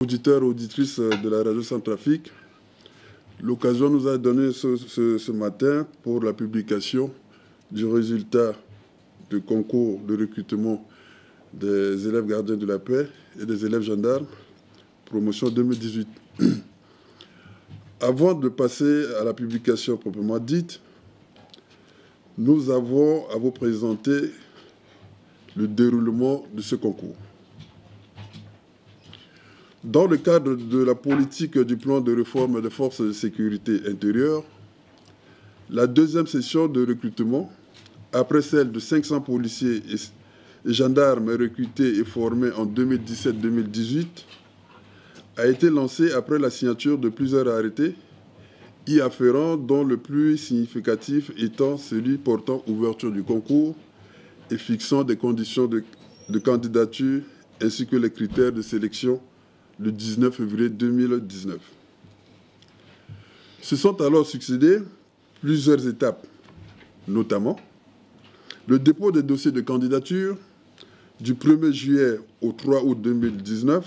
Auditeurs et auditrices de la radio Centrafrique, l'occasion nous a donné ce matin pour la publication du résultat du concours de recrutement des élèves gardiens de la paix et des élèves gendarmes, promotion 2018. Avant de passer à la publication proprement dite, nous avons à vous présenter le déroulement de ce concours. Dans le cadre de la politique du plan de réforme des forces de sécurité intérieure, la deuxième session de recrutement, après celle de 500 policiers et gendarmes recrutés et formés en 2017-2018, a été lancée après la signature de plusieurs arrêtés y afférents, dont le plus significatif étant celui portant ouverture du concours et fixant des conditions de candidature ainsi que les critères de sélection le 19 février 2019. Se sont alors succédé plusieurs étapes, notamment le dépôt des dossiers de candidature du 1er juillet au 3 août 2019,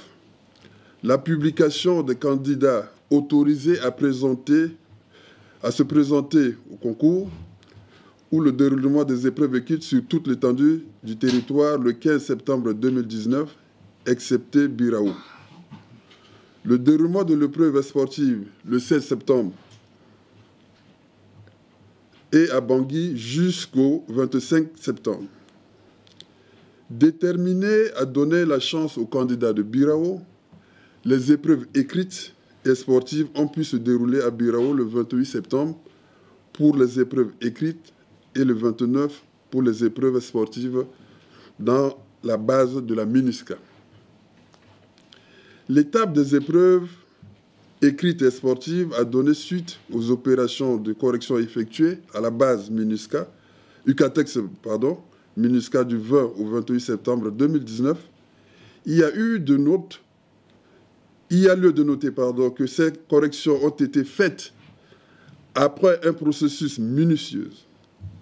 la publication des candidats autorisés à se présenter au concours ou le déroulement des épreuves écrites sur toute l'étendue du territoire le 15 septembre 2019, excepté Birao. Le déroulement de l'épreuve sportive le 16 septembre et à Bangui jusqu'au 25 septembre. Déterminé à donner la chance aux candidats de Birao, les épreuves écrites et sportives ont pu se dérouler à Birao le 28 septembre pour les épreuves écrites et le 29 pour les épreuves sportives dans la base de la MINUSCA. L'étape des épreuves écrites et sportives a donné suite aux opérations de correction effectuées à la base MINUSCA, UCATEX, MINUSCA du 20 au 28 septembre 2019. Il y a lieu de noter que ces corrections ont été faites après un processus minutieux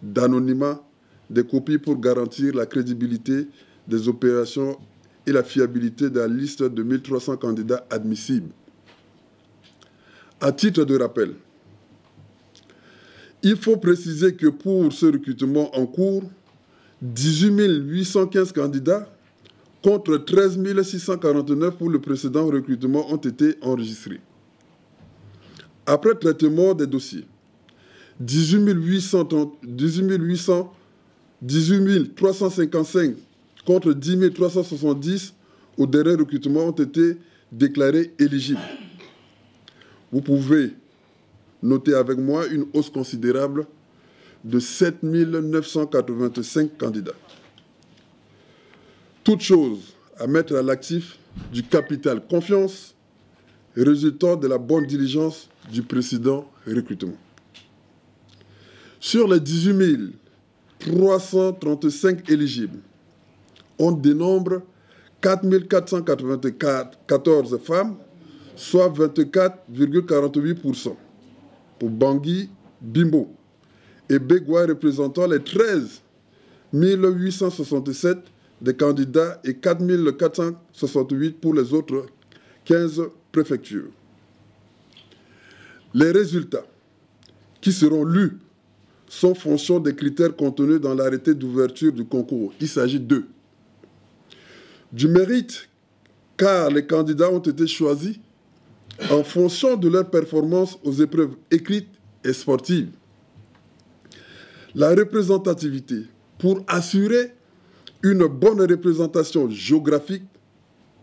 d'anonymat des copies pour garantir la crédibilité des opérations et la fiabilité de la liste de 1300 candidats admissibles. À titre de rappel, il faut préciser que pour ce recrutement en cours, 18 815 candidats contre 13 649 pour le précédent recrutement ont été enregistrés. Après traitement des dossiers, 18 355 contre 10 370 au dernier recrutement ont été déclarés éligibles. Vous pouvez noter avec moi une hausse considérable de 7 985 candidats. Toute chose à mettre à l'actif du capital confiance résultant de la bonne diligence du précédent recrutement. Sur les 18 335 éligibles, on dénombre 4 494 femmes, soit 24,48%. Pour Bangui, Bimbo et Begwa représentant les 13 867 des candidats et 4 468 pour les autres 15 préfectures. Les résultats qui seront lus sont fonction des critères contenus dans l'arrêté d'ouverture du concours. Il s'agit d'eux. Du mérite, car les candidats ont été choisis en fonction de leur performance aux épreuves écrites et sportives. La représentativité, pour assurer une bonne représentation géographique,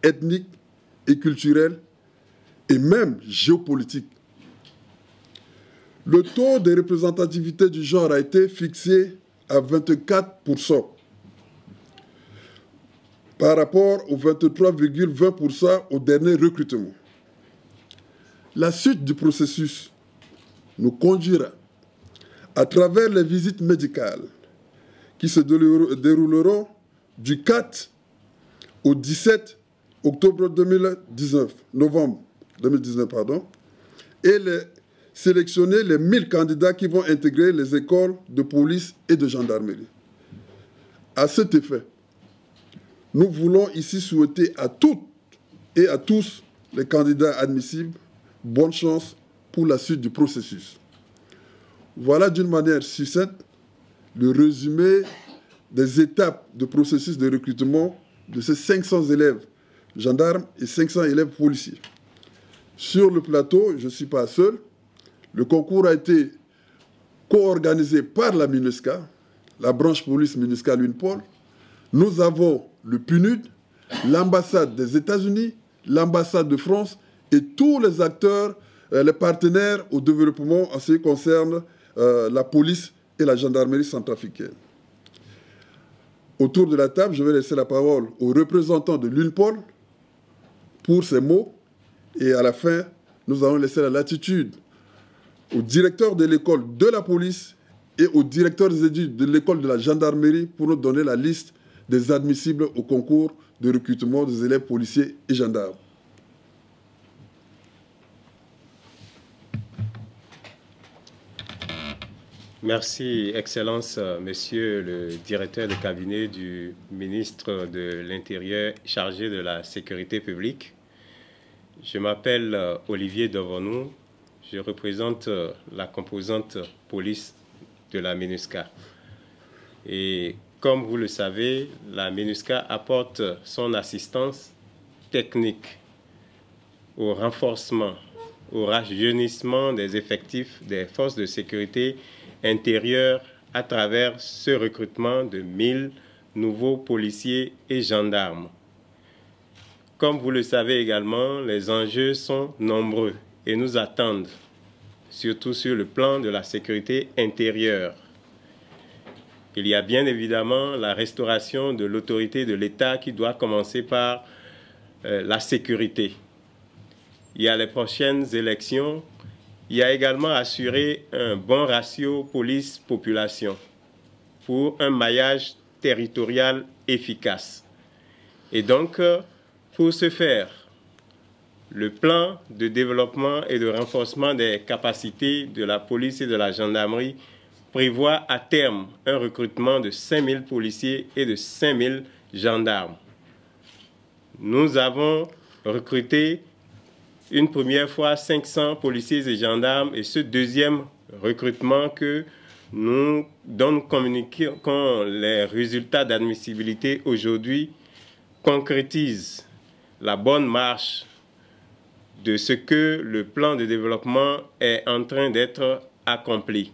ethnique et culturelle, et même géopolitique. Le taux de représentativité du genre a été fixé à 24%. Par rapport aux 23,20% au dernier recrutement. La suite du processus nous conduira à travers les visites médicales qui se dérouleront du 4 au 17 octobre 2019, novembre 2019, et sélectionner les 1000 candidats qui vont intégrer les écoles de police et de gendarmerie. À cet effet, nous voulons ici souhaiter à toutes et à tous les candidats admissibles, bonne chance pour la suite du processus. Voilà d'une manière succincte le résumé des étapes de processus de recrutement de ces 500 élèves gendarmes et 500 élèves policiers. Sur le plateau, je ne suis pas seul. Le concours a été co-organisé par la MINUSCA, la branche police MINUSCA l'UNPOL. Nous avons le PNUD, l'ambassade des États-Unis, l'ambassade de France et tous les acteurs, les partenaires au développement en ce qui concerne la police et la gendarmerie centrafricaine. Autour de la table, je vais laisser la parole aux représentants de l'UNPOL pour ces mots. Et à la fin, nous allons laisser la latitude au directeur de l'école de la police et au directeur des études de l'école de la gendarmerie pour nous donner la liste des admissibles au concours de recrutement des élèves policiers et gendarmes. Merci, Excellence, Monsieur le directeur de cabinet du ministre de l'Intérieur chargé de la sécurité publique. Je m'appelle Olivier Dovonou, je représente la composante police de la MINUSCA. Et comme vous le savez, la MINUSCA apporte son assistance technique au renforcement, au rajeunissement des effectifs des forces de sécurité intérieure à travers ce recrutement de 1000 nouveaux policiers et gendarmes. Comme vous le savez également, les enjeux sont nombreux et nous attendent, surtout sur le plan de la sécurité intérieure. Il y a bien évidemment la restauration de l'autorité de l'État qui doit commencer par la sécurité. Il y a les prochaines élections. Il y a également assuré un bon ratio police-population pour un maillage territorial efficace. Et donc, pour ce faire, le plan de développement et de renforcement des capacités de la police et de la gendarmerie prévoit à terme un recrutement de 5000 policiers et de 5000 gendarmes. Nous avons recruté une première fois 500 policiers et gendarmes et ce deuxième recrutement dont nous communiquons les résultats d'admissibilité aujourd'hui concrétise la bonne marche de ce que le plan de développement est en train d'être accompli.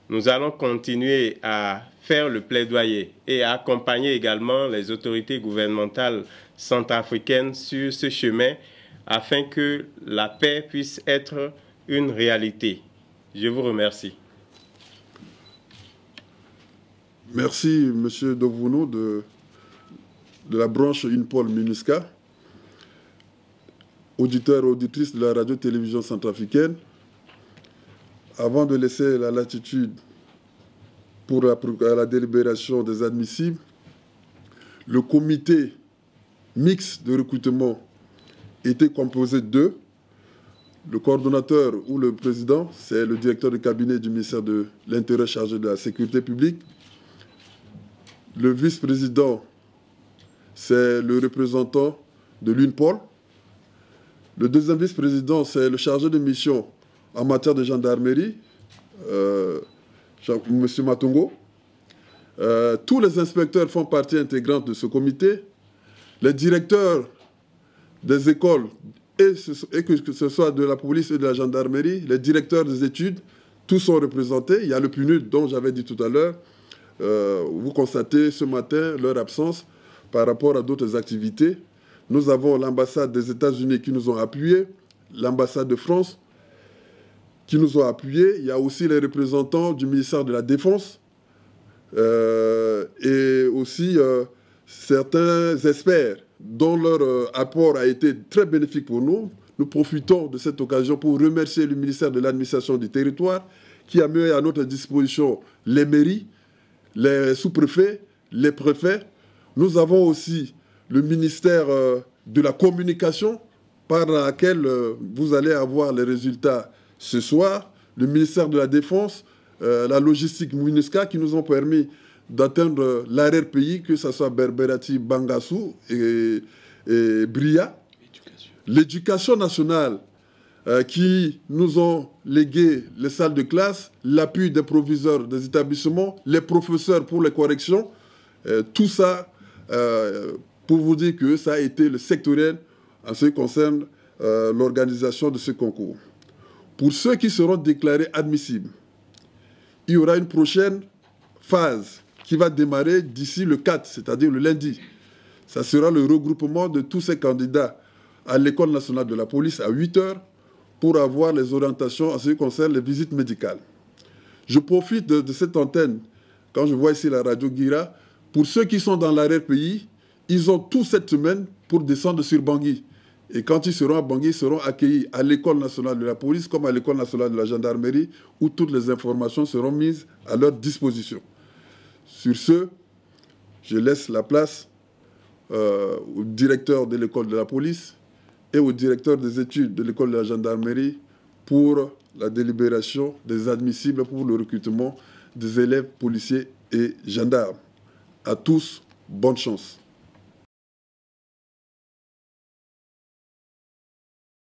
Nous allons continuer à faire le plaidoyer et à accompagner également les autorités gouvernementales centrafricaines sur ce chemin afin que la paix puisse être une réalité. Je vous remercie. Merci, M. Dovonou, de la branche UNPOL MINUSCA, auditeur et auditrice de la radio-télévision centrafricaine. Avant de laisser la latitude pour la délibération des admissibles, le comité mixte de recrutement était composé de le coordonnateur ou le président, c'est le directeur de cabinet du ministère de l'Intérieur chargé de la sécurité publique. Le vice-président, c'est le représentant de l'UNPOL. Le deuxième vice-président, c'est le chargé de mission en matière de gendarmerie, M. Matungo. Tous les inspecteurs font partie intégrante de ce comité. Les directeurs des écoles, et que ce soit de la police et de la gendarmerie, les directeurs des études, tous sont représentés. Il y a le PNUD dont j'avais dit tout à l'heure. Vous constatez ce matin leur absence par rapport à d'autres activités. Nous avons l'ambassade des États-Unis qui nous ont appuyés, l'ambassade de France qui nous ont appuyés. Il y a aussi les représentants du ministère de la Défense et aussi certains experts dont leur apport a été très bénéfique pour nous. Nous profitons de cette occasion pour remercier le ministère de l'administration du territoire qui a mis à notre disposition les mairies, les sous-préfets, les préfets. Nous avons aussi le ministère de la communication par laquelle vous allez avoir les résultats ce soir, le ministère de la Défense, la logistique MINUSCA qui nous ont permis d'atteindre l'arrière-pays, que ce soit Berberati, Bangassou et Bria. l'éducation nationale qui nous ont légué les salles de classe, l'appui des proviseurs des établissements, les professeurs pour les corrections, tout ça pour vous dire que ça a été le sectoriel en ce qui concerne l'organisation de ce concours. Pour ceux qui seront déclarés admissibles, il y aura une prochaine phase qui va démarrer d'ici le 4, c'est-à-dire le lundi. Ça sera le regroupement de tous ces candidats à l'École nationale de la police à 8 heures pour avoir les orientations en ce qui concerne les visites médicales. Je profite de cette antenne, quand je vois ici la radio Guira, pour ceux qui sont dans l'arrière-pays, ils ont toute cette semaine pour descendre sur Bangui. Et quand ils seront à Bangui, ils seront accueillis à l'École nationale de la police comme à l'École nationale de la gendarmerie, où toutes les informations seront mises à leur disposition. Sur ce, je laisse la place au directeur de l'École de la police et au directeur des études de l'École de la gendarmerie pour la délibération des admissibles pour le recrutement des élèves policiers et gendarmes. À tous, bonne chance.